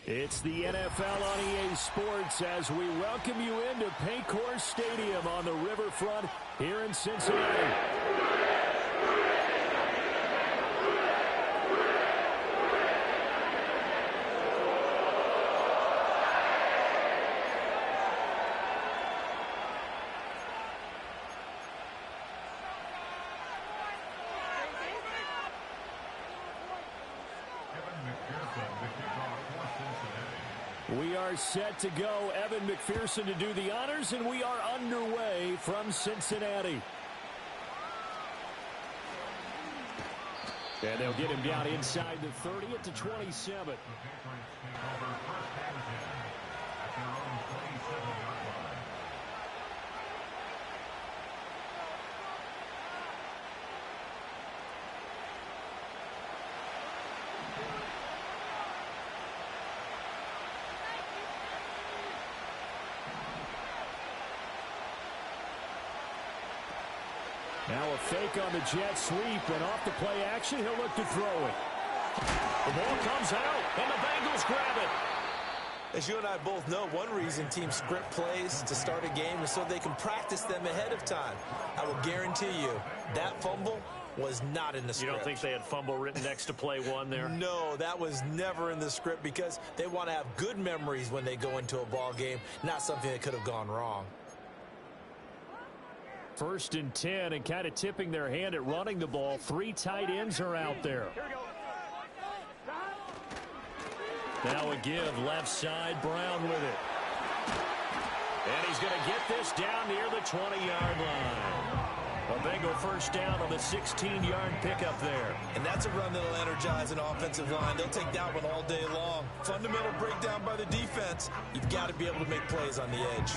It's the NFL on EA Sports as we welcome you into Paycor Stadium on the riverfront here in Cincinnati. We are set to go. Evan McPherson to do the honors, and we are underway from Cincinnati. And they'll get him down inside the 30 at the 27. Now a fake on the jet sweep, and off the play action, he'll look to throw it. The ball comes out, and the Bengals grab it. As you and I both know, one reason teams script plays to start a game is so they can practice them ahead of time. I will guarantee you that fumble was not in the script. You don't think they had fumble written next to play one there? No, that was never in the script because they want to have good memories when they go into a ball game, not something that could have gone wrong. 1st and 10, and kind of tipping their hand at running the ball. 3 tight ends are out there. Now a give, left side, Brown with it. And he's going to get this down near the 20-yard line. A Bengal first down on the 16-yard pickup there. And that's a run that'll energize an offensive line. They'll take that one all day long. Fundamental breakdown by the defense. You've got to be able to make plays on the edge.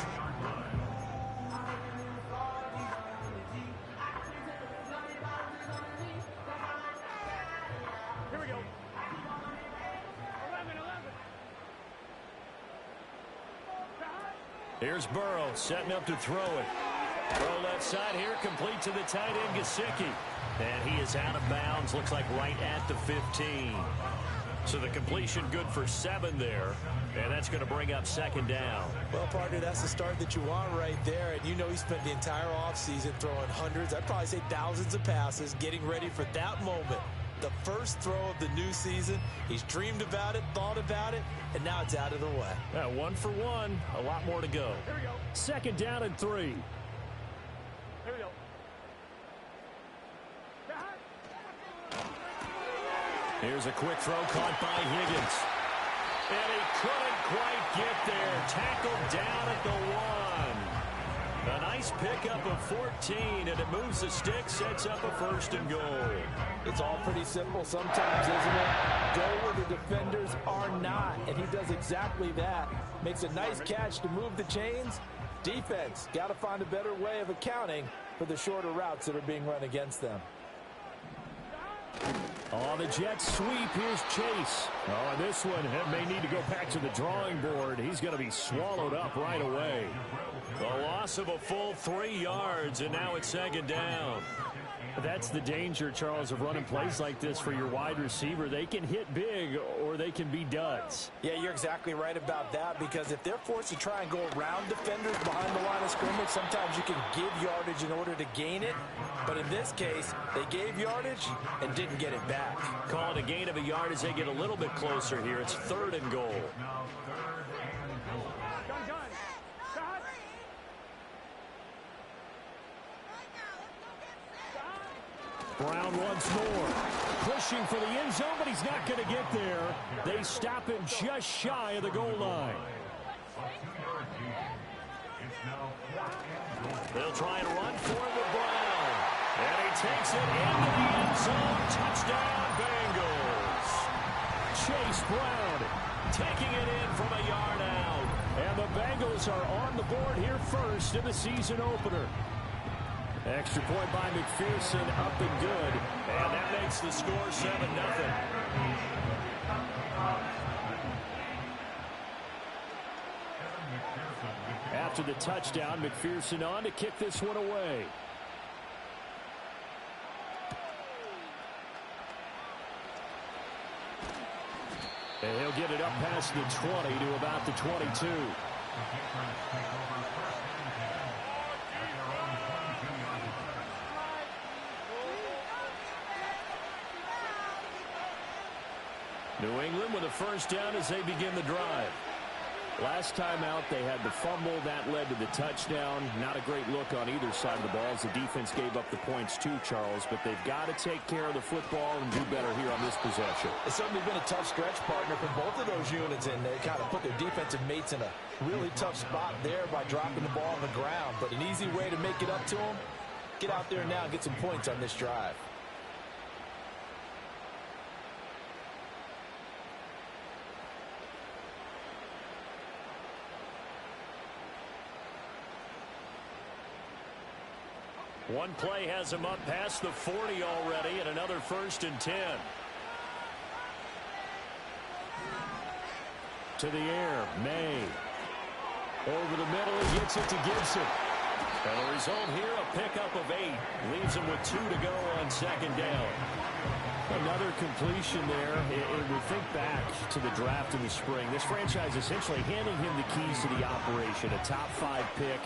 Here's Burrow setting up to throw it. Throw left side here, complete to the tight end, Gesicki. And he is out of bounds, looks like right at the 15. So the completion good for 7 there, and that's going to bring up 2nd down. Well, partner, that's the start that you want right there. And you know he spent the entire offseason throwing hundreds, I'd probably say thousands of passes, getting ready for that moment. The first throw of the new season. He's dreamed about it, thought about it, and now it's out of the way. 1 for 1, a lot more to go. 2nd down and 3. Here we go. Here's a quick throw caught by Higgins. And he couldn't quite get there. Tackled down at the 1. A nice pickup of 14, and it moves the stick, sets up a 1st and goal. It's all pretty simple sometimes, isn't it? Go where the defenders are not, and he does exactly that. Makes a nice catch to move the chains. Defense, got to find a better way of accounting for the shorter routes that are being run against them. On the jet sweep, here's Chase. Oh, and this one may need to go back to the drawing board. He's going to be swallowed up right away. The loss of a full 3 yards, and now it's 2nd down. That's the danger, Charles, of running plays like this for your wide receiver. They can hit big or they can be duds. Yeah, you're exactly right about that, because if they're forced to try and go around defenders behind the line of scrimmage, sometimes you can give yardage in order to gain it. But in this case, they gave yardage and didn't get it back. Call it a gain of a yard as they get a little bit closer here. It's 3rd and goal. Brown once more, pushing for the end zone, but he's not going to get there. They stop him just shy of the goal line. They'll try and run for it with Brown. And he takes it into the end zone. Touchdown, Bengals. Chase Brown taking it in from a yard out. And the Bengals are on the board here first in the season opener. Extra point by McPherson, up and good. And that makes the score 7-0. After the touchdown, McPherson on to kick this one away. And he'll get it up past the 20 to about the 22. New England with a first down as they begin the drive. Last time out, they had the fumble. That led to the touchdown. Not a great look on either side of the ball as the defense gave up the points too, Charles. But they've got to take care of the football and do better here on this possession. It's certainly been a tough stretch, partner, for both of those units, and they kind of put their defensive mates in a really tough spot there by dropping the ball on the ground. But an easy way to make it up to them, get out there now and get some points on this drive. One play has him up past the 40 already, and another 1st and 10. To the air, May. Over the middle, he gets it to Gibson. And the result here, a pickup of 8. Leaves him with 2 to go on 2nd down. Another completion there. And we think back to the draft in the spring. This franchise essentially handing him the keys to the operation, a top 5 pick.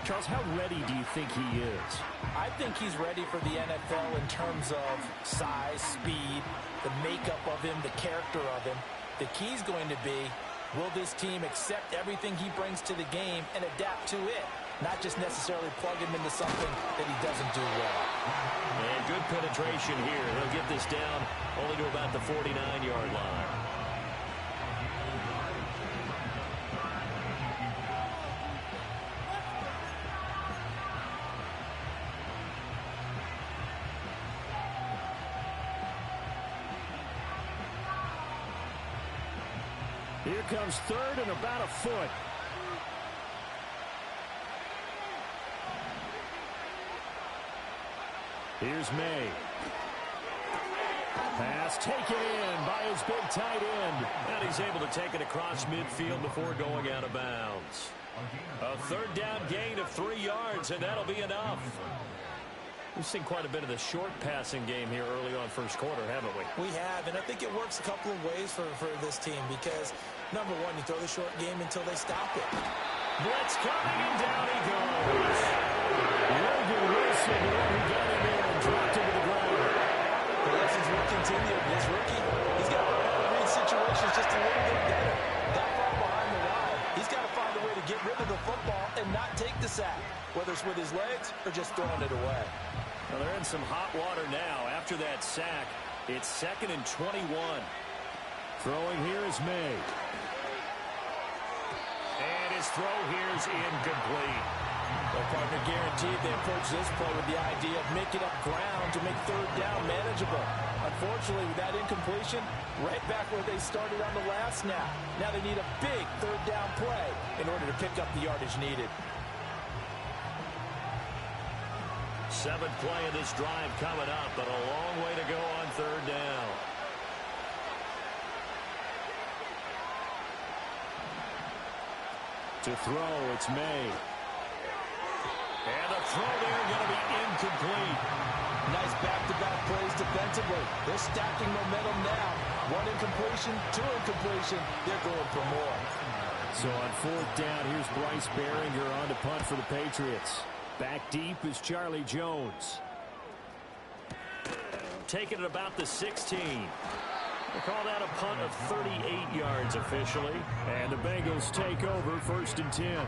Charles, how ready do you think he is? I think he's ready for the NFL in terms of size, speed, the makeup of him, the character of him. The key's going to be, will this team accept everything he brings to the game and adapt to it? Not just necessarily plug him into something that he doesn't do well. And good penetration here. He'll get this down only to about the 49-yard line. Here comes 3rd and about a foot. Here's May. Pass taken in by his big tight end. And he's able to take it across midfield before going out of bounds. A 3rd down gain of 3 yards, and that'll be enough. We've seen quite a bit of the short passing game here early on first quarter, haven't we? We have, and I think it works a couple of ways for this team because, number one, you throw the short game until they stop it. Blitz coming, and down he goes. Logan Wilson, who got him in and dropped him to the ground. The lessons will continue. This rookie, he's got to read situations just a little bit better. That far behind the line, he's got to find a way to get rid of the football and not take the sack, whether it's with his legs or just throwing it away. Well, they're in some hot water now. After that sack, it's 2nd and 21. Throwing here is May. And his throw here is incomplete. Well, partner, guaranteed they approach this play with the idea of making up ground to make 3rd down manageable. Unfortunately, with that incompletion, right back where they started on the last snap. Now they need a big 3rd down play in order to pick up the yardage needed. 7th play of this drive coming up, but a long way to go on 3rd down. To throw, it's May. And the throw there going to be incomplete. Nice back-to-back plays defensively. They're stacking momentum now. 1 incompletion, 2 incompletion. They're going for more. So on 4th down, here's Bryce Behringer on to punt for the Patriots. Back deep is Charlie Jones. Taking it about the 16. They call that a punt of 38 yards officially. And the Bengals take over 1st and 10.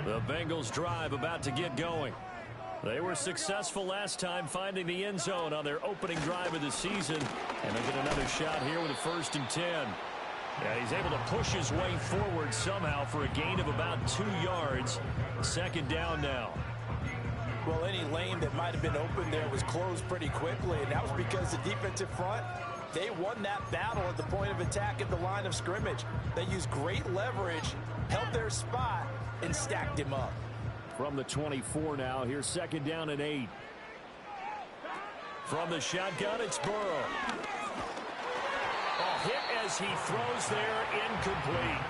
The Bengals drive about to get going. They were successful last time finding the end zone on their opening drive of the season. And they get another shot here with a 1st and 10. Yeah, he's able to push his way forward somehow for a gain of about 2 yards. 2nd down now. Well, any lane that might have been open there was closed pretty quickly, and that was because the defensive front, they won that battle at the point of attack at the line of scrimmage. They used great leverage, held their spot, and stacked him up. From the 24 now, here's 2nd down and 8. From the shotgun, it's Burrow. hit as he throws there, incomplete.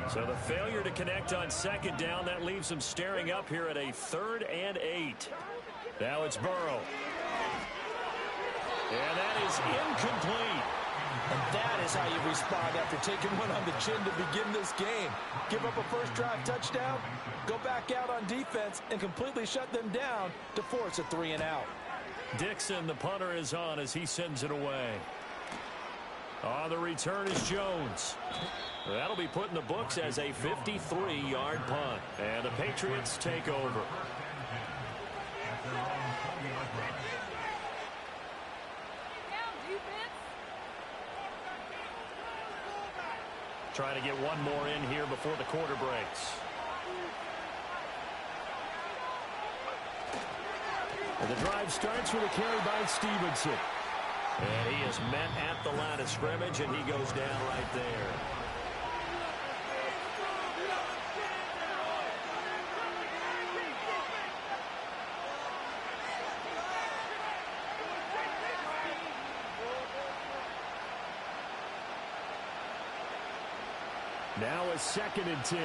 So the failure to connect on second down, that leaves him staring up here at a 3rd and 8. Now it's Burrow. And that is incomplete. And that is how you respond after taking one on the chin to begin this game. Give up a first drive touchdown, go back out on defense, and completely shut them down to force a 3 and out. Dixon, the punter, is on as he sends it away. On the return is Jones. That'll be put in the books as a 53-yard punt. And the Patriots take over. Trying to get one more in here before the quarter breaks. And the drive starts with a carry by Stevenson. And he is met at the line of scrimmage, and he goes down right there. Now a 2nd and 10.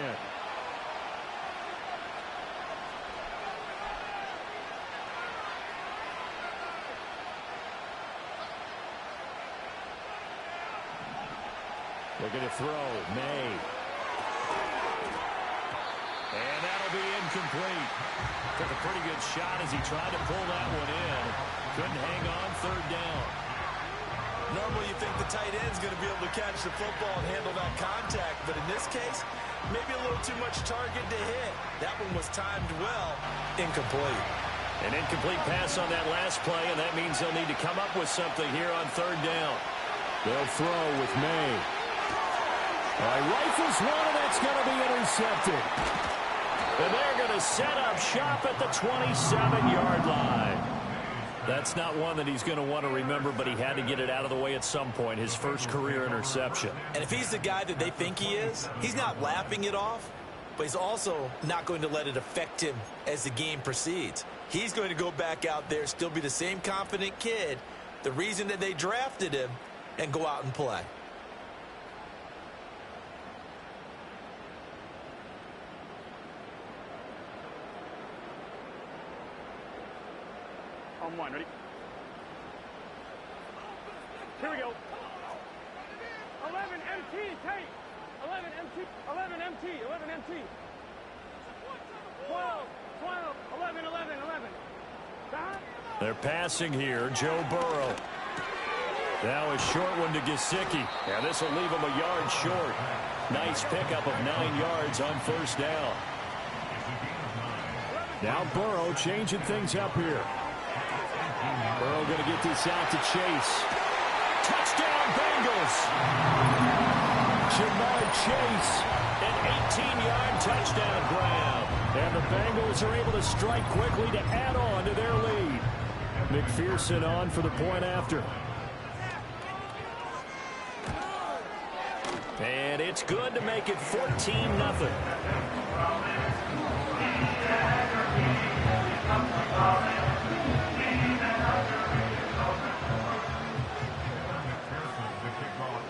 Looking to throw. May. And that'll be incomplete. Took a pretty good shot as he tried to pull that one in. Couldn't hang on 3rd down. Normally you think the tight end's going to be able to catch the football and handle that contact, but in this case, maybe a little too much target to hit. That one was timed well. Incomplete. An incomplete pass on that last play, and that means they'll need to come up with something here on 3rd down. They'll throw with May. All right, rifles one, and that's going to be intercepted. And they're going to set up shop at the 27-yard line. That's not one that he's going to want to remember, but he had to get it out of the way at some point, his first career interception. And if he's the guy that they think he is, he's not laughing it off, but he's also not going to let it affect him as the game proceeds. He's going to go back out there, still be the same confident kid, the reason that they drafted him, and go out and play. On 1, ready? Here we go. 11 MT, take. 11 MT, 11 MT, 11 MT. 12, 12, 11, 11, 11. They're passing here. Joe Burrow. Now a short one to Gesicki. Yeah, this will leave him a yard short. Nice pickup of 9 yards on 1st down. Now Burrow changing things up here. Burrow going to get this out to Chase. Touchdown, Bengals! Jamar Chase, an 18-yard touchdown grab. And the Bengals are able to strike quickly to add on to their lead. McPherson on for the point after. And it's good to make it 14-0.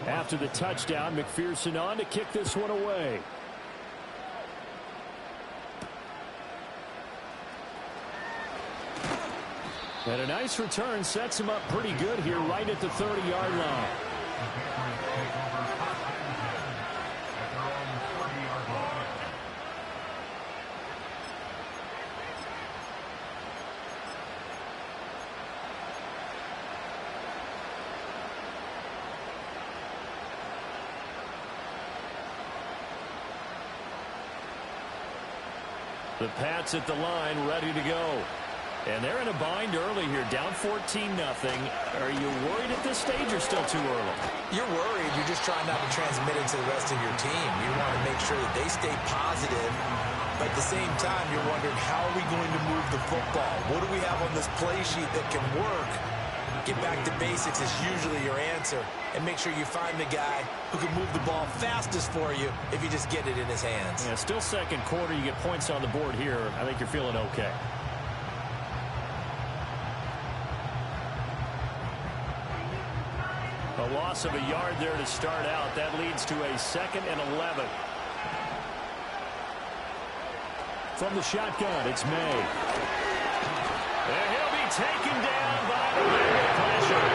After the touchdown, McPherson on to kick this one away. And a nice return sets him up pretty good here right at the 30-yard line. The Pats at the line, ready to go. And they're in a bind early here, down 14-0. Are you worried at this stage or still too early? You're worried. You're just trying not to transmit it to the rest of your team. You want to make sure that they stay positive. But at the same time, you're wondering, how are we going to move the football? What do we have on this play sheet that can work? Get back to basics is usually your answer. And make sure you find the guy who can move the ball fastest for you if you just get it in his hands. Yeah, still second quarter. You get points on the board here. I think you're feeling okay. A loss of a yard there to start out. That leads to a 2nd and 11. From the shotgun, it's May. And he'll be taken down by the Bengal pressure.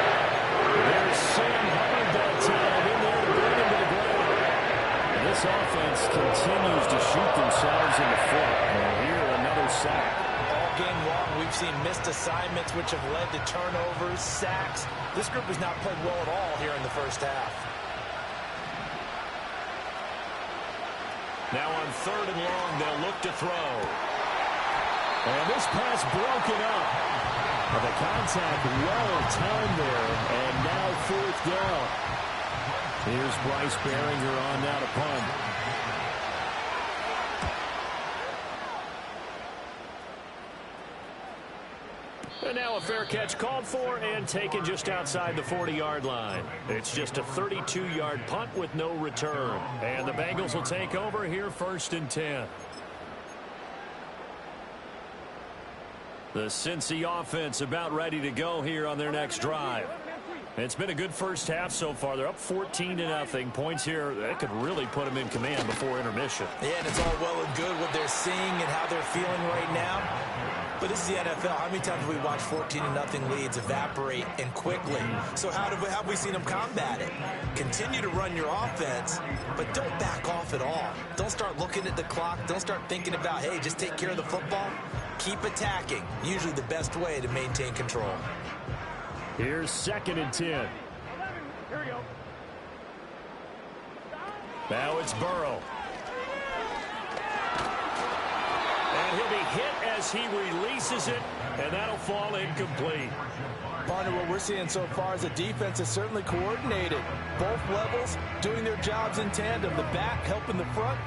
There's Sam Hubbard that time in there to bring him to the ground. And this offense continues to shoot themselves in the foot. And here, another sack. All game long, we've seen missed assignments which have led to turnovers, sacks. This group has not played well at all here in the first half. Now on 3rd and long, they'll look to throw. And this pass broken up. Well, the contact well timed there, and now 4th down. Here's Bryce Behringer on now to punt. And now a fair catch called for and taken just outside the 40-yard line. It's just a 32-yard punt with no return. And the Bengals will take over here 1st and 10. The Cincy offense about ready to go here on their next drive. It's been a good first half so far. They're up 14-0. Points here that could really put them in command before intermission. Yeah, and it's all well and good what they're seeing and how they're feeling right now. But this is the NFL. How many times have we watched 14-0 leads evaporate and quickly? So how have we seen them combat it? Continue to run your offense, but don't back off at all. Don't start looking at the clock. Don't start thinking about, hey, just take care of the football. Keep attacking. Usually the best way to maintain control. Here's 2nd and 10. 11. Here we go. Now it's Burrow. And he'll be hit as he releases it, and that'll fall incomplete. Partner, what we're seeing so far is the defense is certainly coordinated. Both levels doing their jobs in tandem. The back helping the front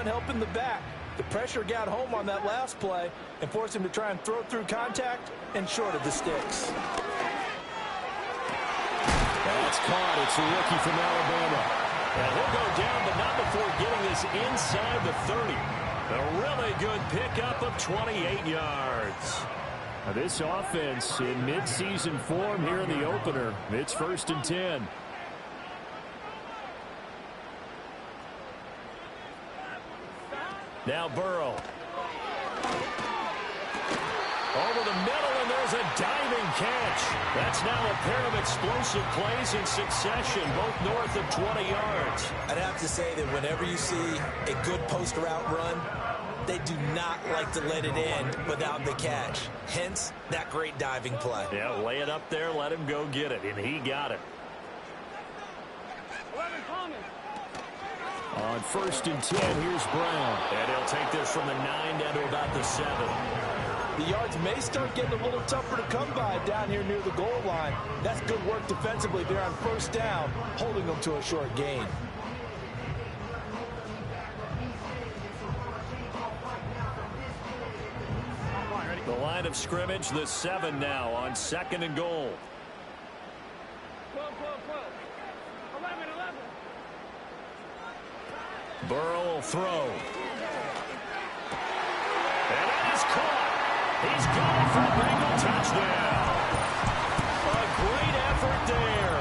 helping the back. The pressure got home on that last play and forced him to try and throw through contact and short of the sticks. That's caught. It's a rookie from Alabama. And he'll go down, but not before getting this inside the 30. A really good pickup of 28 yards. Now this offense in midseason form here in the opener. It's 1st and 10. Now Burrow. Over the middle, and there's a diving catch. That's now a pair of explosive plays in succession, both north of 20 yards. I'd have to say that whenever you see a good post route run, they do not like to let it end without the catch. Hence, that great diving play. Yeah, lay it up there, let him go get it, and he got it. 11 Thomas. On 1st and 10, here's Brown. And he'll take this from the 9 down to about the 7. The yards may start getting a little tougher to come by down here near the goal line. That's good work defensively there on 1st down, holding them to a short gain. The line of scrimmage, the 7 now on 2nd and goal. 12. 11. Burrow will throw. And that is caught. He's going for a Bengal touchdown. A great effort there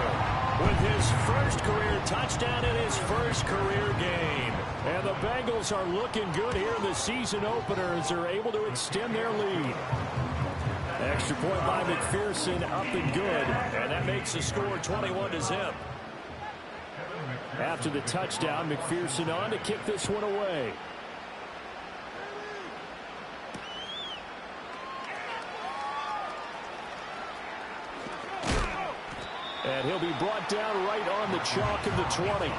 with his first career touchdown in his first career game. And the Bengals are looking good here in the season opener as they're able to extend their lead. Extra point by McPherson, up and good. And that makes the score 21-0. After the touchdown, McPherson on to kick this one away. And he'll be brought down right on the chalk of the 20.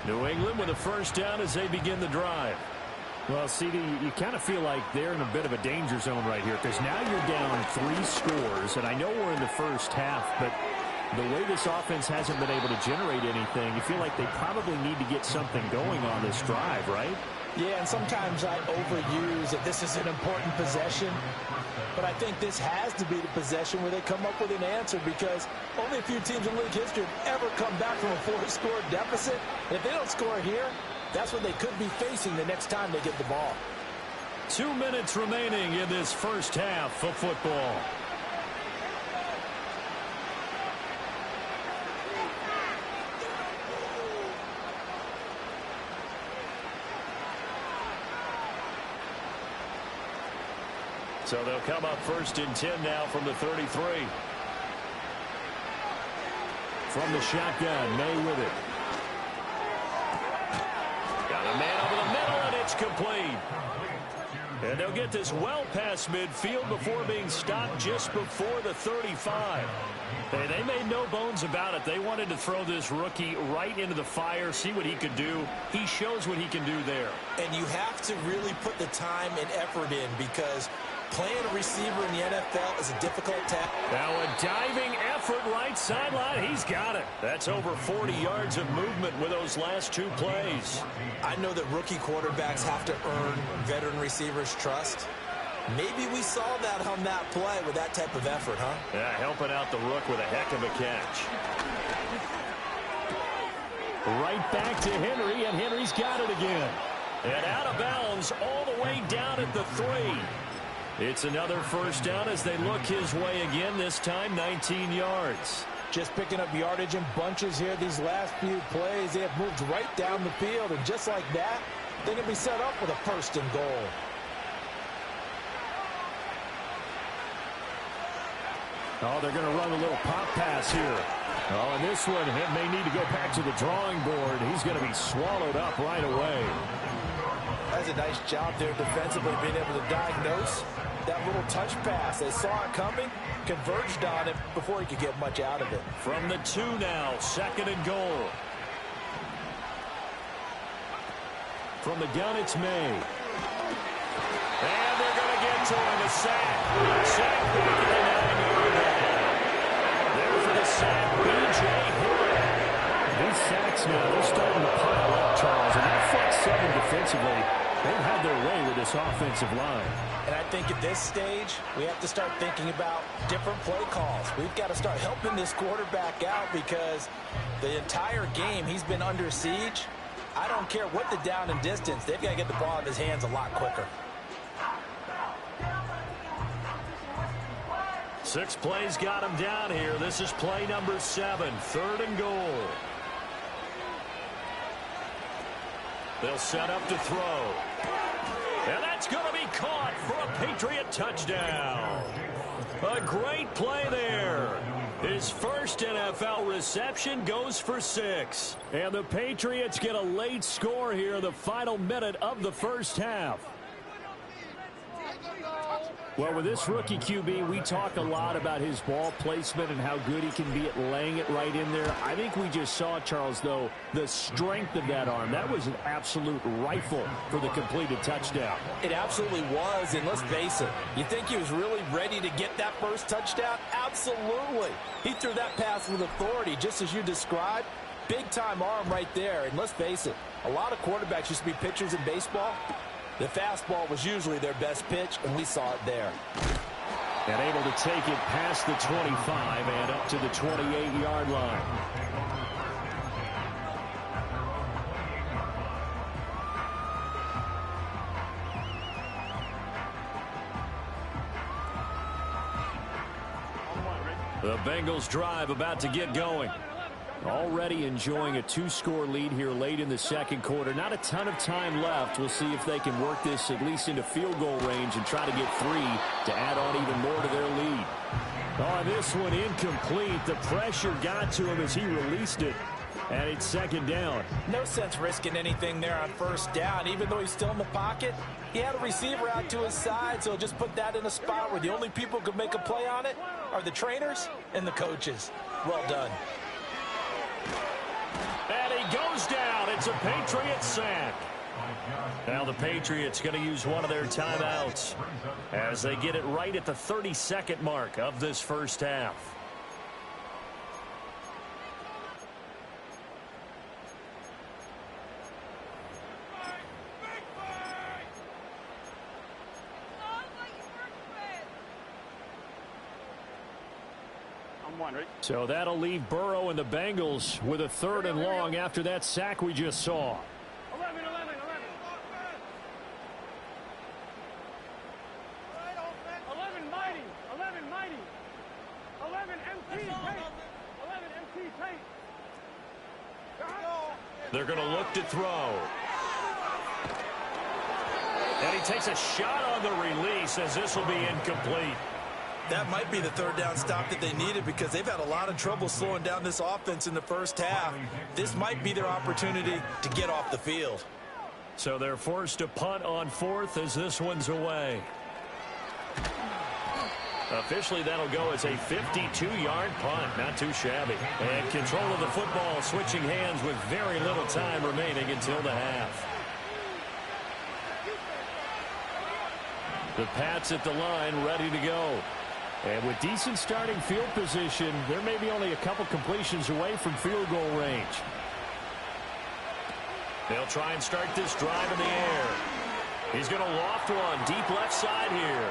New England with a first down as they begin the drive. Well, CD, you kind of feel like they're in a bit of a danger zone right here because now you're down 3 scores, and I know we're in the first half, but the way this offense hasn't been able to generate anything, you feel like they probably need to get something going on this drive, right? Yeah, and sometimes I overuse that this is an important possession. But I think this has to be the possession where they come up with an answer, because only a few teams in league history have ever come back from a 4-score deficit. If they don't score here, that's what they could be facing the next time they get the ball. 2 minutes remaining in this first half of football. So they'll come up 1st and 10 now from the 33. From the shotgun, May with it. Got a man over the middle, and it's complete. And they'll get this well past midfield before being stopped just before the 35. Hey, they made no bones about it. They wanted to throw this rookie right into the fire, see what he could do. He shows what he can do there. And you have to really put the time and effort in, because playing a receiver in the NFL is a difficult task. Now a diving effort right sideline. He's got it. That's over 40 yards of movement with those last 2 plays. I know that rookie quarterbacks have to earn veteran receivers' trust. Maybe we saw that on that play with that type of effort, huh? Yeah, helping out the rook with a heck of a catch. Right back to Henry, and Henry's got it again. And out of bounds all the way down at the 3. It's another first down as they look his way again, this time 19 yards. Just picking up yardage in bunches here these last few plays. They have moved right down the field, and just like that, they can be set up with a 1st and goal. Oh, they're going to run a little pop pass here. Oh, and this one may need to go back to the drawing board. He's going to be swallowed up right away. That's a nice job there defensively, being able to diagnose that little touch pass. They saw it coming, converged on it before he could get much out of it. From the 2 now, 2nd and goal. From the gun, it's May. And they're going to get to him. A sack. Sack back at the 9-yard line. There for the sack, B.J. Hill. These sacks now, they're starting to pile up, Charles. And that front 7 defensively, they've had their way with this offensive line. And I think at this stage, we have to start thinking about different play calls. We've got to start helping this quarterback out, because the entire game he's been under siege. I don't care what the down and distance. They've got to get the ball in his hands a lot quicker. 6 plays got him down here. This is play number 7, 3rd and goal. They'll set up to throw. And that's going to be caught for a Patriot touchdown. A great play there. His first NFL reception goes for 6. And the Patriots get a late score here, the final minute of the first half. Well, with this rookie QB, we talk a lot about his ball placement and how good he can be at laying it right in there. I think we just saw, Charles, though, the strength of that arm. That was an absolute rifle for the completed touchdown. It absolutely was, and let's face it, you think he was really ready to get that first touchdown? Absolutely. He threw that pass with authority, just as you described. Big-time arm right there, and let's face it, a lot of quarterbacks used to be pitchers in baseball. The fastball was usually their best pitch, and we saw it there. And able to take it past the 25 and up to the 28-yard line. The Bengals drive about to get going. Already enjoying a 2-score lead here late in the second quarter. Not a ton of time left. We'll see if they can work this at least into field goal range and try to get 3 to add on even more to their lead. Oh, this one incomplete. The pressure got to him as he released it. And it's 2nd down. No sense risking anything there on 1st down. Even though he's still in the pocket, he had a receiver out to his side, so just put that in a spot where the only people who could make a play on it are the trainers and the coaches. Well done. And he goes down. It's a Patriot sack. Now the Patriots going to use one of their timeouts as they get it right at the 32nd mark of this first half. 1, ready? So that'll leave Burrow and the Bengals with a 3rd and long after that sack we just saw. 11. 11 mighty. 11 mighty. 11 MT tight. 11 MT tight. They're going to look to throw. And he takes a shot on the release as this will be incomplete. That might be the 3rd down stop that they needed because they've had a lot of trouble slowing down this offense in the first half. This might be their opportunity to get off the field. So they're forced to punt on 4th as this one's away. Officially, that'll go as a 52-yard punt. Not too shabby. And control of the football switching hands with very little time remaining until the half. The Pats at the line ready to go. And with decent starting field position, there may be only a couple completions away from field goal range. They'll try and start this drive in the air. He's going to loft one deep left side here.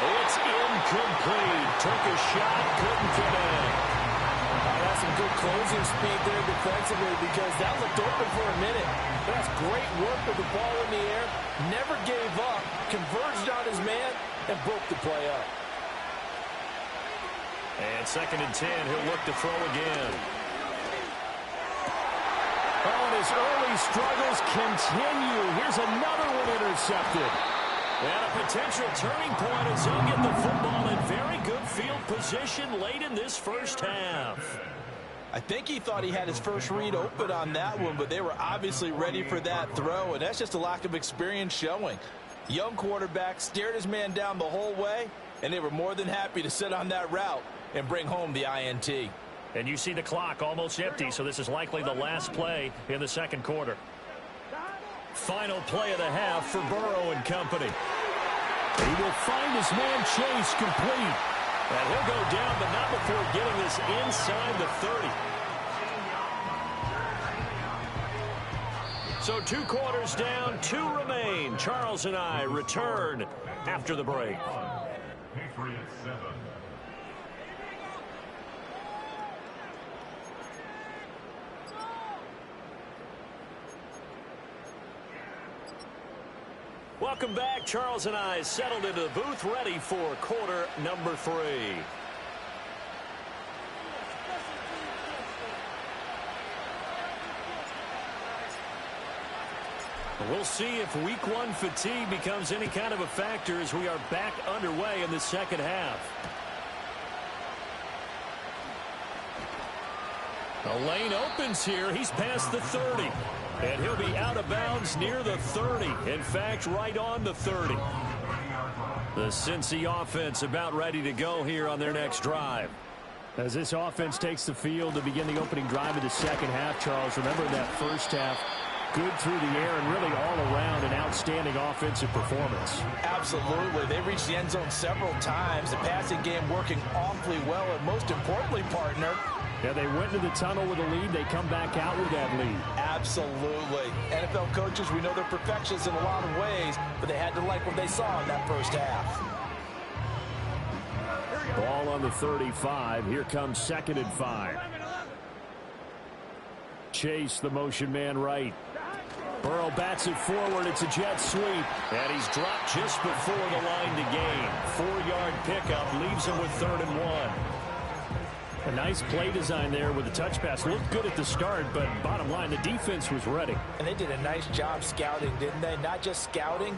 It's incomplete. Took a shot, couldn't connect. That's some good closing speed there defensively because that looked open for a minute. That's great work with the ball in the air. Never gave up, converged on his man, and broke the play up. And 2nd and 10, he'll look to throw again. Oh, and his early struggles continue. Here's another one intercepted. And a potential turning point as he'll get the football in very good field position late in this first half. I think he thought he had his first read open on that one, but they were obviously ready for that throw, and that's just a lack of experience showing. Young quarterback stared his man down the whole way, and they were more than happy to sit on that route and bring home the INT. And you see the clock almost empty, so this is likely the last play in the 2nd quarter. Final play of the half for Burrow and company. He will find his man Chase complete. And he'll go down, but not before getting this inside the 30. So 2 quarters down, 2 remain. Charles and I return after the break. Welcome back. Charles and I settled into the booth ready for quarter number 3. We'll see if week 1 fatigue becomes any kind of a factor as we are back underway in the 2nd half. The lane opens here. He's past the 30. And he'll be out of bounds near the 30. In fact, right on the 30. The Cincy offense about ready to go here on their next drive. As this offense takes the field to begin the opening drive of the 2nd half, Charles, remember that first half, good through the air and really all around an outstanding offensive performance. Absolutely. They reached the end zone several times. The passing game working awfully well, and most importantly, partner, yeah, they went into the tunnel with a lead. They come back out with that lead. Absolutely. NFL coaches, we know they're perfectionists in a lot of ways, but they had to like what they saw in that first half. Ball on the 35. Here comes 2nd and 5. Chase, the motion man right. Burrow bats it forward. It's a jet sweep. And he's dropped just before the line to gain. 4-yard pickup leaves him with 3rd and 1. A nice play design there with the touch pass. Looked good at the start, but bottom line, the defense was ready. And they did a nice job scouting, didn't they? Not just scouting,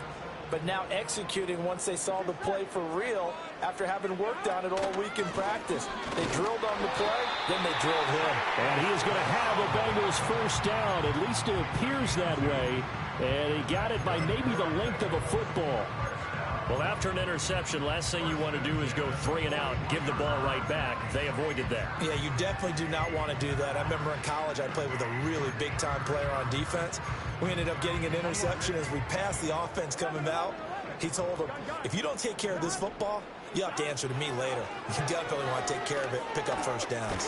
but now executing once they saw the play for real after having worked on it all week in practice. They drilled on the play, then they drilled him. And he is going to have a Bengals first down. At least it appears that way. And he got it by maybe the length of a football. Well, after an interception, last thing you want to do is go 3 and out, give the ball right back. They avoided that. Yeah, you definitely do not want to do that. I remember in college I played with a really big-time player on defense. We ended up getting an interception as we passed the offense coming out. He told him, if you don't take care of this football, you have to answer to me later. You definitely want to take care of it, pick up first downs.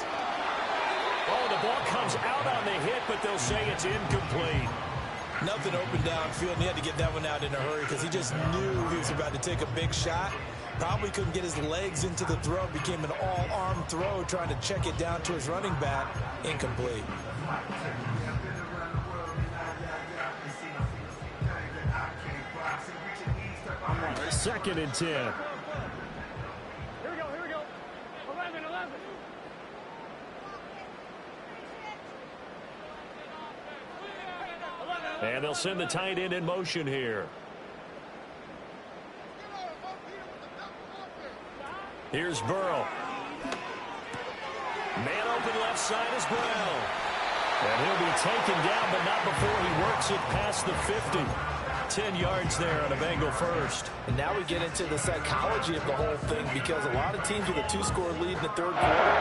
Oh, the ball comes out on the hit, but they'll say it's incomplete. Nothing open downfield, and he had to get that one out in a hurry because he just knew he was about to take a big shot. Probably couldn't get his legs into the throw. Became an all-arm throw, trying to check it down to his running back. Incomplete. Second and 10. Here we go, here we go. 11, 11. And they'll send the tight end in motion here. Here's Burrow. Man open left side is Brown. And he'll be taken down, but not before he works it past the 50. 10 yards there on a Bengal first. And now we get into the psychology of the whole thing, because a lot of teams with a 2-score lead in the third quarter,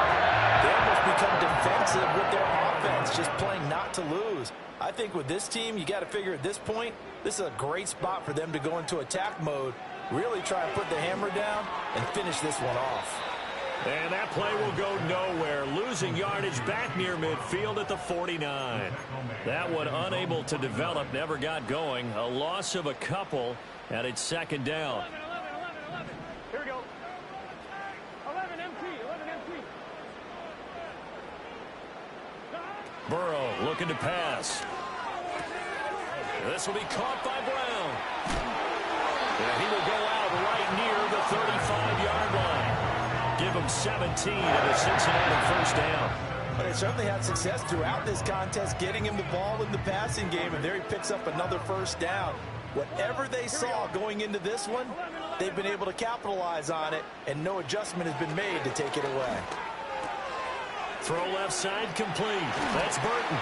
they almost become defensive with their offense, just playing not to lose. I think with this team, you got to figure at this point, this is a great spot for them to go into attack mode, really try and put the hammer down and finish this one off. And that play will go nowhere. Losing yardage back near midfield at the 49. That one unable to develop, never got going. A loss of a couple, and it's second down. 11, 11, 11. Here we go. 11 MT, 11 MT. Burrow looking to pass. This will be caught by Brown. And he will go out right near the 35-yard line. Give him 17 and a Cincinnati first down. But they certainly had success throughout this contest, getting him the ball in the passing game, and there he picks up another first down. Whatever they saw going into this one, they've been able to capitalize on it, and no adjustment has been made to take it away. Throw left side complete. That's Burton.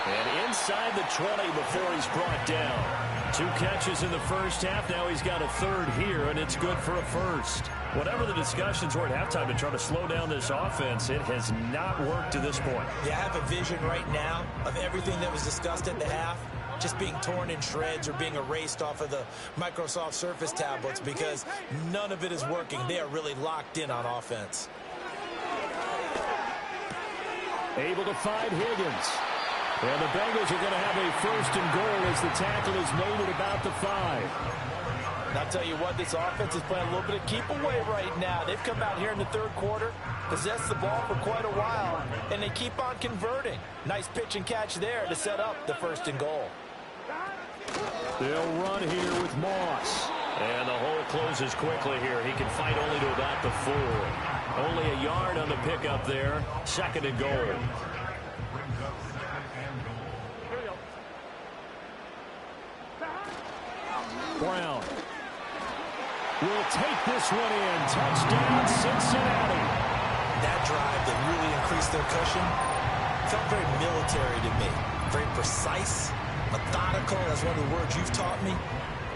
And inside the 20 before he's brought down. 2 catches in the first half. Now he's got a third here, and it's good for a first. Whatever the discussions were at halftime to try to slow down this offense, it has not worked to this point. Yeah, I have a vision right now of everything that was discussed at the half just being torn in shreds or being erased off of the Microsoft Surface tablets, because none of it is working. They are really locked in on offense. Able to find Higgins. And the Bengals are going to have a first and goal as the tackle is made at about the 5. And I'll tell you what, this offense is playing a little bit of keep away right now. They've come out here in the third quarter, possessed the ball for quite a while, and they keep on converting. Nice pitch and catch there to set up the first and goal. They'll run here with Moss. And the hole closes quickly here. He can fight only to about the 4. Only a yard on the pickup there. Second and goal. Brown will take this one in. Touchdown, Cincinnati. That drive that really increased their cushion felt very military to me. Very precise, methodical. That's one of the words you've taught me.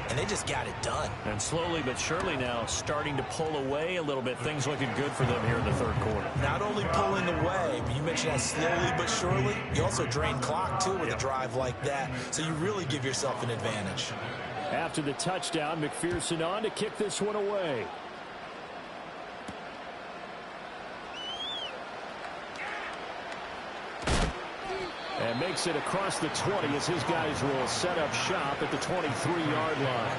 And they just got it done. And slowly but surely now starting to pull away a little bit. Things looking good for them here in the third quarter. Not only pulling away, but you mentioned that slowly but surely. You also drain clock, too, with a drive like that. So you really give yourself an advantage. After the touchdown, McPherson on to kick this one away. And makes it across the 20 as his guys will set up shop at the 23-yard line.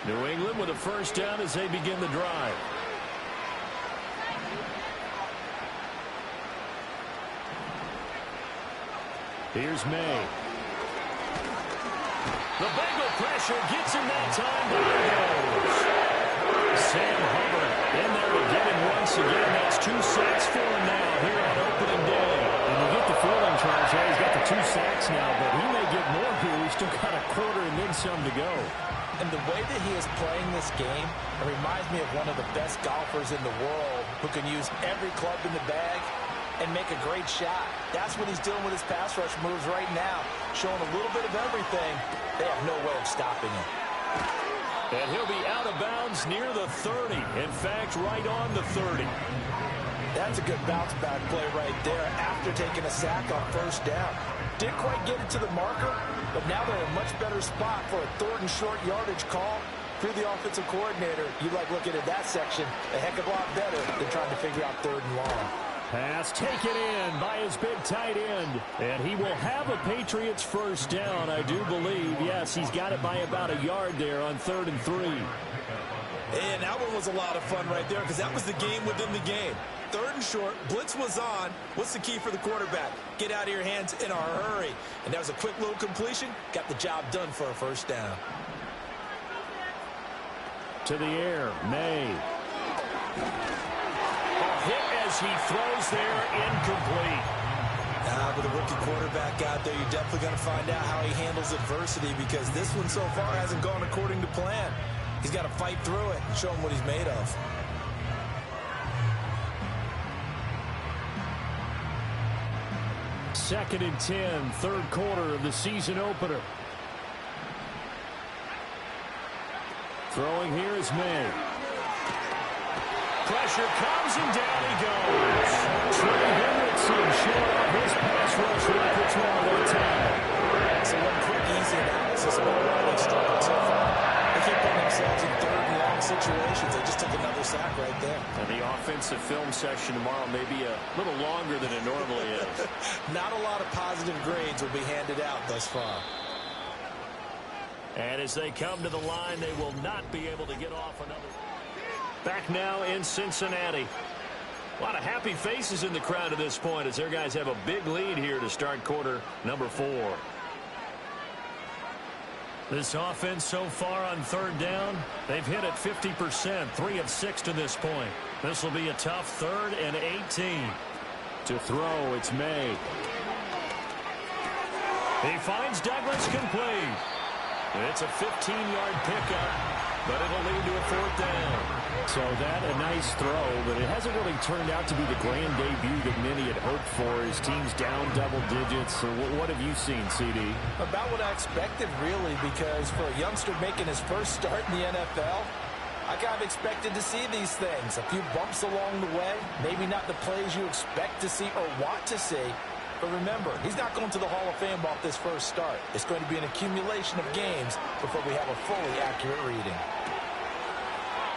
New England with a first down as they begin the drive. Here's May. The Bengal pressure gets him that time. There goes. Sam Hubbard in there again, and once again, that's 2 sacks for him now here on opening day. And you get the feeling, Charles, yeah, he's got the 2 sacks now, but he may get more here. He's still got a quarter and then some to go. And the way that he is playing this game, it reminds me of one of the best golfers in the world who can use every club in the bag and make a great shot. That's what he's doing with his pass rush moves right now, showing a little bit of everything. They have no way of stopping him. And he'll be out of bounds near the 30. In fact, right on the 30. That's a good bounce back play right there after taking a sack on first down. Didn't quite get it to the marker, but now they're in a much better spot for a third and short yardage call. Through the offensive coordinator, you like looking at that section a heck of a lot better than trying to figure out third and long. Pass taken in by his big tight end. And he will have a Patriots first down, I do believe. Yes, he's got it by about a yard there on 3rd and 3. And that one was a lot of fun right there because that was the game within the game. 3rd and short, blitz was on. What's the key for the quarterback? Get out of your hands in a hurry. And that was a quick little completion. Got the job done for a first down. To the air, May. A hit as he throws there, incomplete. With a rookie quarterback out there, you're definitely going to find out how he handles adversity because this one so far hasn't gone according to plan. He's got to fight through it and show him what he's made of. Second and 10, 3rd quarter of the season opener. Throwing here is May. Pressure comes and down he goes. Trey Hendrickson short on his pass rush repertoire that time. So one quick, easy analysis about why they've struggled so far. They keep putting themselves in 3rd and long situations. They just took another sack right there. And the offensive film session tomorrow may be a little longer than it normally is. Not a lot of positive grades will be handed out thus far. And as they come to the line, they will not be able to get off another. Back now in Cincinnati. A lot of happy faces in the crowd at this point as their guys have a big lead here to start quarter number 4. This offense so far on 3rd down, they've hit it 50%, 3 of 6 to this point. This will be a tough 3rd and 18. To throw, it's May. He finds Douglas complete. It's a 15-yard pickup, but it'll lead to a 4th down. So that a nice throw, but it hasn't really turned out to be the grand debut that many had hoped for. His team's down double digits. So what have you seen, CD? About what I expected, really, because for a youngster making his first start in the NFL, I kind of expected to see these things. A few bumps along the way, maybe not the plays you expect to see or want to see. But remember, he's not going to the Hall of Fame off this first start. It's going to be an accumulation of games before we have a fully accurate reading.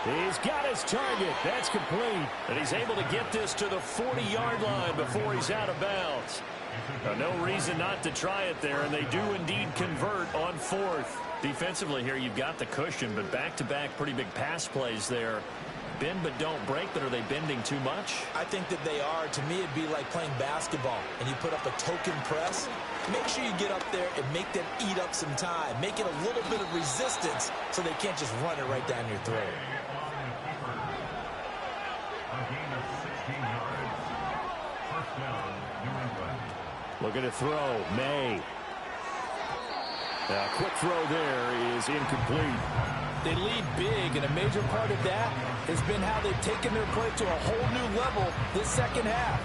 He's got his target. That's complete. And he's able to get this to the 40-yard line before he's out of bounds. No reason not to try it there, and they do indeed convert on 4th. Defensively here, you've got the cushion, but back-to-back pretty big pass plays there. Bend but don't break, but are they bending too much? I think that they are. To me, it'd be like playing basketball, and you put up a token press. Make sure you get up there and make them eat up some time. Make it a little bit of resistance so they can't just run it right down your throat. Looking to throw, May. A quick throw there is incomplete. They lead big, and a major part of that has been how they've taken their play to a whole new level this second half.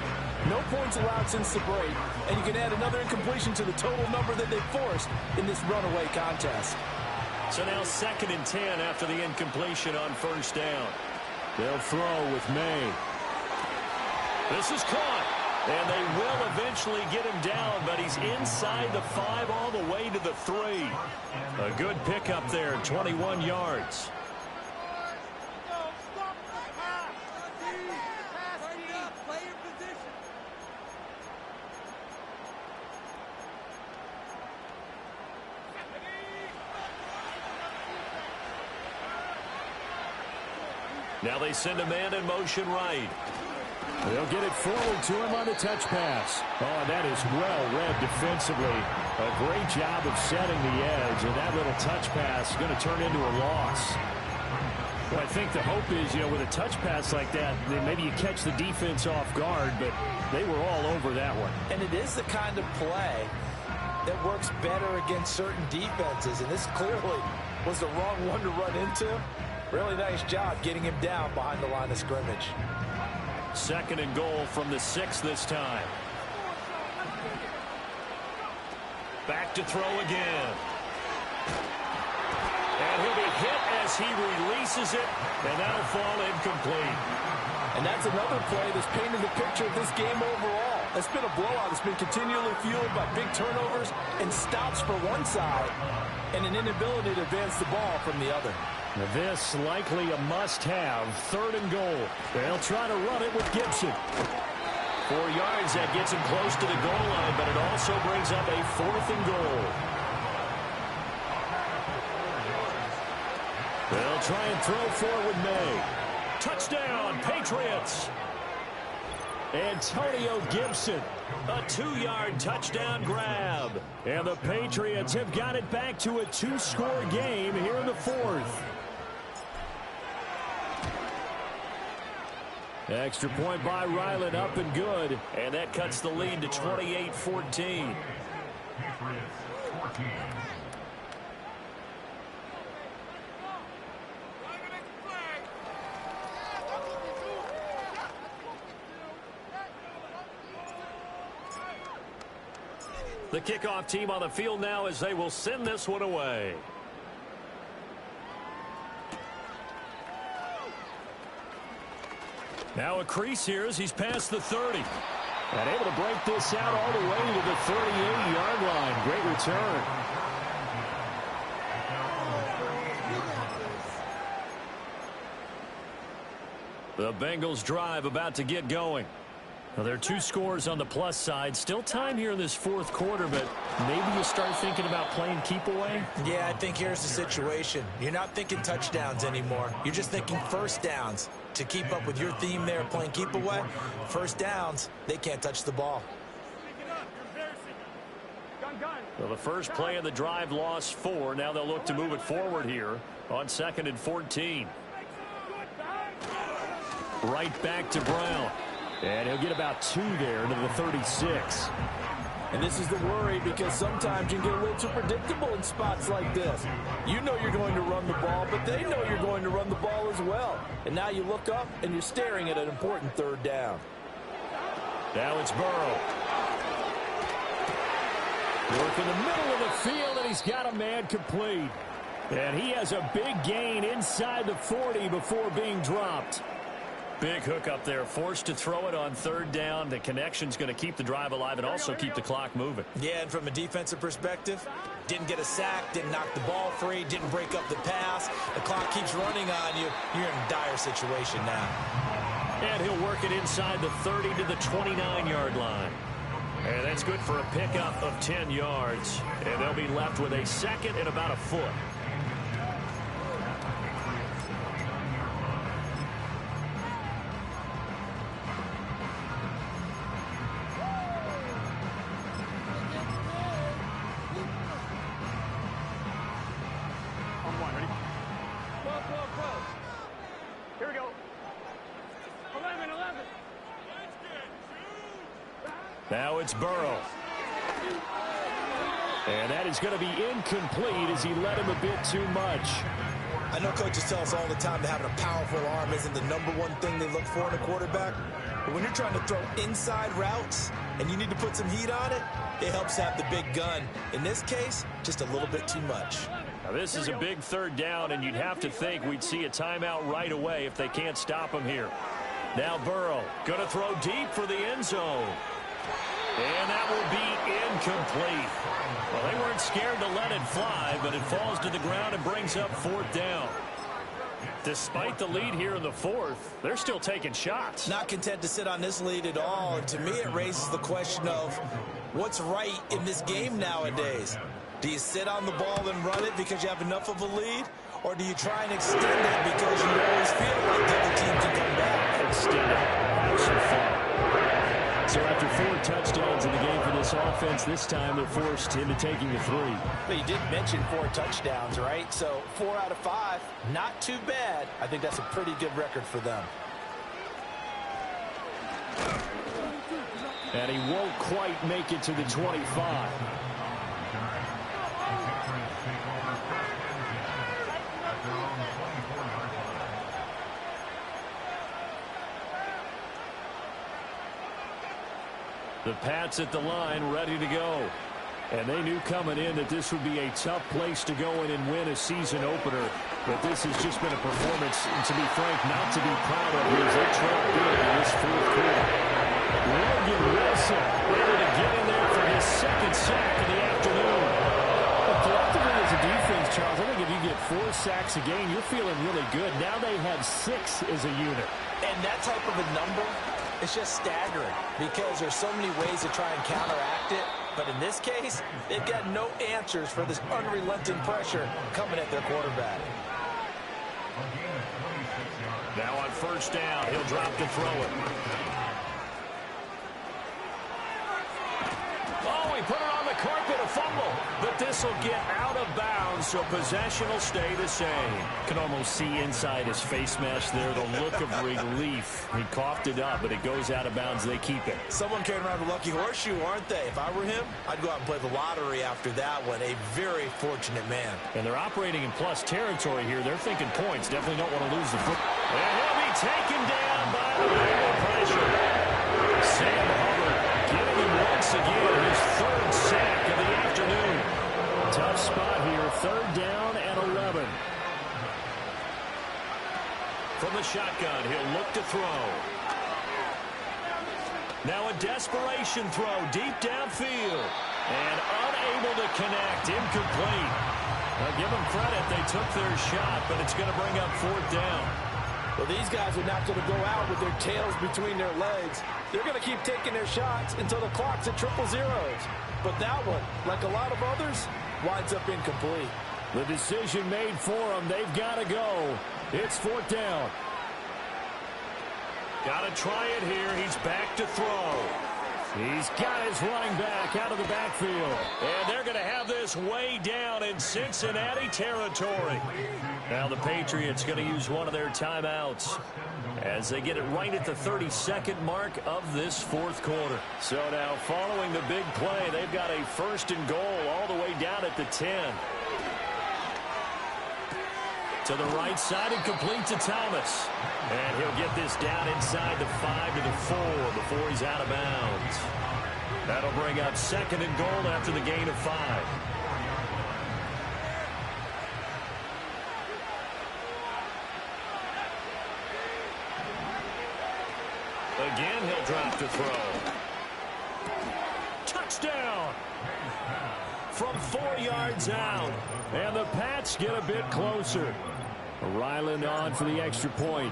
No points allowed since the break, and you can add another incompletion to the total number that they forced in this runaway contest. So now 2nd and 10 after the incompletion on 1st down. They'll throw with May. This is caught. And they will eventually get him down, but he's inside the 5 all the way to the 3. A good pickup there, 21 yards. Now they send a man in motion right. They'll get it forward to him on a touch pass. Oh, that is well read defensively. A great job of setting the edge, and that little touch pass is going to turn into a loss. Well, I think the hope is, with a touch pass like that, then maybe you catch the defense off guard, but they were all over that one. And it is the kind of play that works better against certain defenses, and this clearly was the wrong one to run into. Really nice job getting him down behind the line of scrimmage. 2nd and goal from the 6 this time. Back to throw again. And he'll be hit as he releases it, and that'll fall incomplete. And that's another play that's painted the picture of this game overall. It's been a blowout. It's been continually fueled by big turnovers and stops for one side and an inability to advance the ball from the other. This likely a must-have. 3rd and goal. They'll try to run it with Gibson. 4 yards, that gets him close to the goal line, but it also brings up a 4th and goal. They'll try and throw forward May. Touchdown, Patriots. Antonio Gibson, a 2-yard touchdown grab. And the Patriots have got it back to a 2-score game here in the 4th. Extra point by Ryland, up and good. And that cuts the lead to 28-14. The kickoff team on the field now as they will send this one away. Now a crease here as he's past the 30. And able to break this out all the way to the 38-yard line. Great return. The Bengals drive about to get going. Well, there are 2 scores on the plus side. Still time here in this 4th quarter, but maybe you start thinking about playing keep away? Yeah, I think here's the situation. You're not thinking touchdowns anymore. You're just thinking first downs. To keep up with your theme there, playing keep away, first downs, they can't touch the ball. Well, the first play of the drive lost 4. Now they'll look to move it forward here on 2nd and 14. Right back to Brown. And he'll get about 2 there into the 36. And this is the worry because sometimes you can get a little too predictable in spots like this. You know you're going to run the ball, but they know you're going to run the ball as well. And now you look up and you're staring at an important 3rd down. Now it's Burrow. Work in the middle of the field, and he's got a man complete. And he has a big gain inside the 40 before being dropped. Big hook up there, forced to throw it on 3rd down. The connection's going to keep the drive alive and also keep the clock moving. Yeah, and from a defensive perspective, didn't get a sack, didn't knock the ball free, didn't break up the pass. The clock keeps running on you. You're in a dire situation now. And he'll work it inside the 30 to the 29-yard line. And that's good for a pickup of 10 yards. And they'll be left with a 2nd and about a foot. Here we go. 11. Now it's Burrow. And that is going to be incomplete as he led him a bit too much. I know coaches tell us all the time that having a powerful arm isn't the #1 thing they look for in a quarterback. But when you're trying to throw inside routes and you need to put some heat on it, it helps have the big gun. In this case, just a little bit too much. Now this is a big 3rd down, and you'd have to think we'd see a timeout right away if they can't stop him here. Now Burrow going to throw deep for the end zone. And that will be incomplete. Well, they weren't scared to let it fly, but it falls to the ground and brings up 4th down. Despite the lead here in the 4th, they're still taking shots. Not content to sit on this lead at all. And to me, it raises the question of what's right in this game nowadays. Do you sit on the ball and run it because you have enough of a lead? Or do you try and extend it because you always feel like the other team can come back? Extend it. Have some fun. So after 4 touchdowns in the game for this offense, this time they're forced into taking the 3. But you did mention 4 touchdowns, right? So 4 out of 5, not too bad. I think that's a pretty good record for them. And he won't quite make it to the 25. The Pats at the line, ready to go. And they knew coming in that this would be a tough place to go in and win a season opener. But this has just been a performance, and to be frank, not to be proud of here as they trail big in this 4th quarter. Logan Wilson able to get in there for his 2nd sack of the afternoon. Well, collectively as a defense, Charles, I think if you get 4 sacks a game, you're feeling really good. Now they have 6 as a unit. And that type of a number It's just staggering because there's so many ways to try and counteract it. But in this case, they've got no answers for this unrelenting pressure coming at their quarterback. Now on first down, he'll drop to throw it. Oh, he put it on the carpet, a fumble. But this will get out of bounds, so possession will stay the same. Can almost see inside his face mask there the look of relief. He coughed it up, but it goes out of bounds. They keep it. Someone carrying around a lucky horseshoe, aren't they? If I were him, I'd go out and play the lottery after that one. A very fortunate man. And they're operating in plus territory here. They're thinking points. Definitely don't want to lose the football. And he'll be taken down by the Bengal pressure. Sam Hubbard giving him once again his third sack of the afternoon. Tough spot here. Third down and 11. From the shotgun, he'll look to throw. Now a desperation throw deep downfield. And unable to connect. Incomplete. Now give them credit. They took their shot, but it's going to bring up fourth down. Well, these guys are not going to go out with their tails between their legs. They're going to keep taking their shots until the clock's at triple zeros. But that one, like a lot of others, winds up incomplete. The decision made for them. They've got to go. It's fourth down. Got to try it here. He's back to throw. He's got his running back out of the backfield. And they're going to have this way down in Cincinnati territory. Now the Patriots going to use one of their timeouts as they get it right at the 32nd mark of this fourth quarter. So now following the big play, they've got a first and goal all the way down at the 10. To the right side and complete to Thomas. And he'll get this down inside the 5 to the 4 before he's out of bounds. That'll bring up second and goal after the gain of 5. Again, he'll drop to throw. Touchdown! From 4 yards out. And the Pats get a bit closer. Ryland on for the extra point.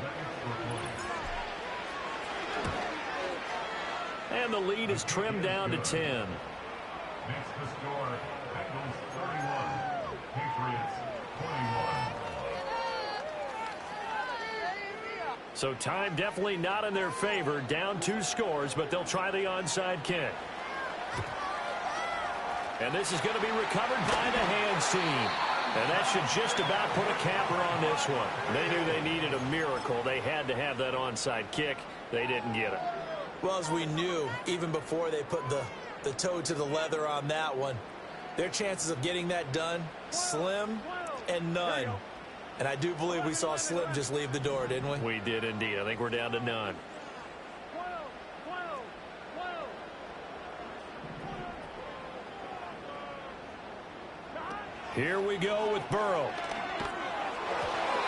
And the lead is trimmed down to 10. Makes the score Bengals 31, Patriots 21. So time definitely not in their favor. Down 2 scores, but they'll try the onside kick. And this is going to be recovered by the hands team. And that should just about put a capper on this one. They knew they needed a miracle. They had to have that onside kick. They didn't get it. Well, as we knew, even before they put the toe to the leather on that one, their chances of getting that done, slim and none. And I do believe we saw Slim just leave the door, didn't we? We did indeed. I think we're down to none. Here we go with Burrow.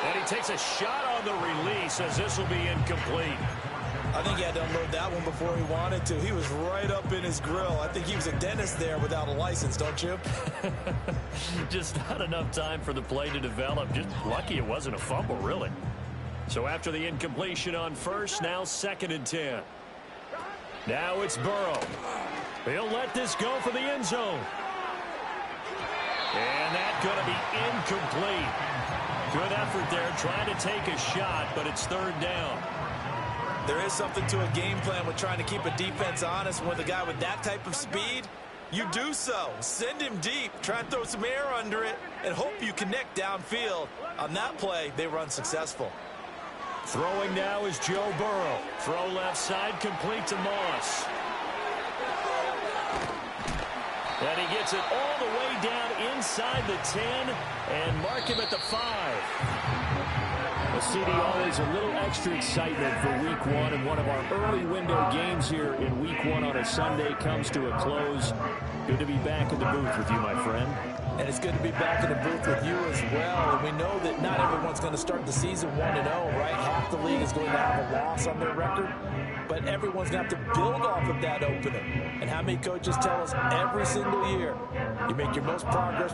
And he takes a shot on the release as this will be incomplete. I think he had to unload that one before he wanted to. He was right up in his grill. I think he was a dentist there without a license, don't you? Just not enough time for the play to develop. Just lucky it wasn't a fumble, really. So after the incompletion on first, now second and 10. Now it's Burrow. He'll let this go for the end zone. And that's going to be incomplete. Good effort there trying to take a shot, but it's third down. There is something to a game plan with trying to keep a defense honest. With a guy with that type of speed, you do so. Send him deep, try and throw some air under it, and hope you connect downfield. On that play, they were unsuccessful. Throwing now is Joe Burrow. Throw left side, complete to Moss. And he gets it all the way down inside the 10 and mark him at the 5. Well, CD, always a little extra excitement for week one, and one of our early window games here in week one on a Sunday comes to a close. Good to be back in the booth with you, my friend. And it's good to be back in the booth with you as well. And we know that not everyone's going to start the season 1-0, right? Half the league is going to have a loss on their record. But everyone's going to have to build off of that opener. And how many coaches tell us every single year, you make your most progress